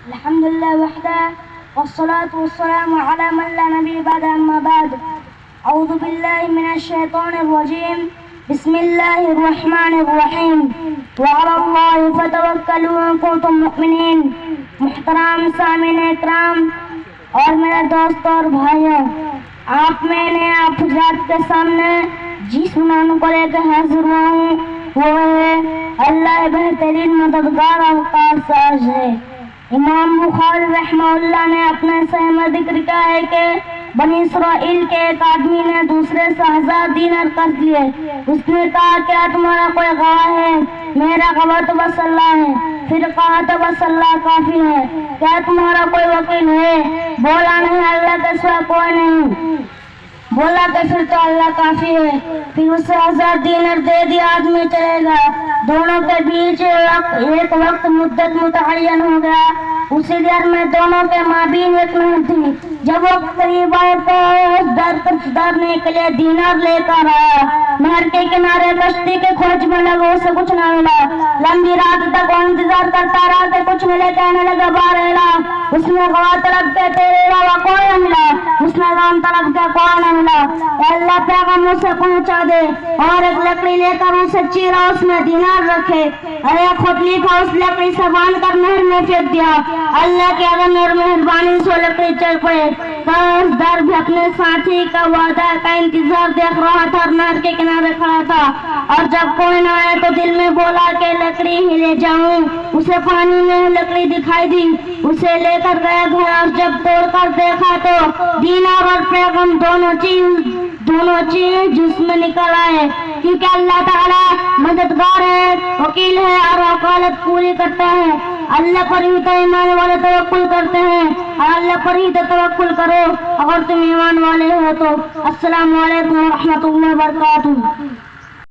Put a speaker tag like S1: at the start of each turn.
S1: الحمد لله وحده والصلاة والسلام على من لا نبي بعد أما بعد أعوذ بالله من الشيطان الرجيم بسم الله الرحمن الرحيم وعلى الله فتوكلوا إن كنتم مؤمنين. محترم سامعین اکرام اور میرے دوست اور بھائیوں، میں نے آپ حضرات کے سامنے جس عنوان کو لے کے حاضر ہوا ہوں وہ ہے اللہ بہترین مددگار اور کارساز ہے. امام بخاری رحمہ اللہ نے اپنے صحیح میں ذکر کیا ہے کہ بنی اسرائیل کے ایک آدمی نے دوسرے سے 1000 دینار قرض لیے. اس نے کہا کیا تمہارا کوئی گواہ ہے؟ میرا گواہ تو بس اللہ ہے. پھر کہا تو بس اللہ کافی ہے. کیا تمہارا کوئی وکیل ہے؟ بولا نہیں، اللہ کے سوا کوئی نہیں. بولا کہ پھر تو اللہ کافی ہے. پھر اسے 1000 دینار دے دیا. آدمی چلے گا. دونوں کے بیچ ایک وقت مدت متعین ہو گیا. اسی دیر میں دونوں کے مابین ایک نہر تھی. جب وہ قریب آئے تو اس درخت نے کے لیے دینار لے کر آیا. نہر کے کنارے کشتی کے کھوج میں لگا، اسے کچھ نہ ملا. لمبی رات تک وہ انتظار کرتا رہا کہ کچھ ملے. کہنے لگا بارہلا. اس نے گواہ طلب کے تیرے علاوہ کوئی نہ ملا. اس نے غم طلب کے کوئی نہ ملا. اللہ پیغام اسے پہنچا دے. اور ایک لکڑی لے کر اسے چیرا، اس میں دینار رکھے. ایک خوتلی کو اس لکڑی سے باندھ کر نہر میں پھینک دیا. اللہ کے عظم اور مہربانی سے لکڑی چل پڑے. اس در بھی اپنے ساتھی کا وعدہ کا انتظار دیکھ رہا تھا اور نہر کے کنارے کھڑا تھا. اور جب کوئی نہ آیا تو دل میں بولا کہ لکڑی ہی لے جاؤں. اسے پانی میں لکڑی دکھائی دی. اسے لے کر گیا گھر اور جب توڑ کر دیکھا تو دینار اور پیغام دونوں چیز جس میں نکل آئے. کیونکہ اللہ تعالیٰ مددگار ہے، وکیل ہے اور وکالت پوری کرتا ہے. اللہ پر ہی تو ایمان والے توکل کرتے ہیں اور اللہ پر ہی تو توکل کرو اگر تم ایمان والے ہو تو. السلام علیکم ورحمۃ اللہ وبرکاتہ.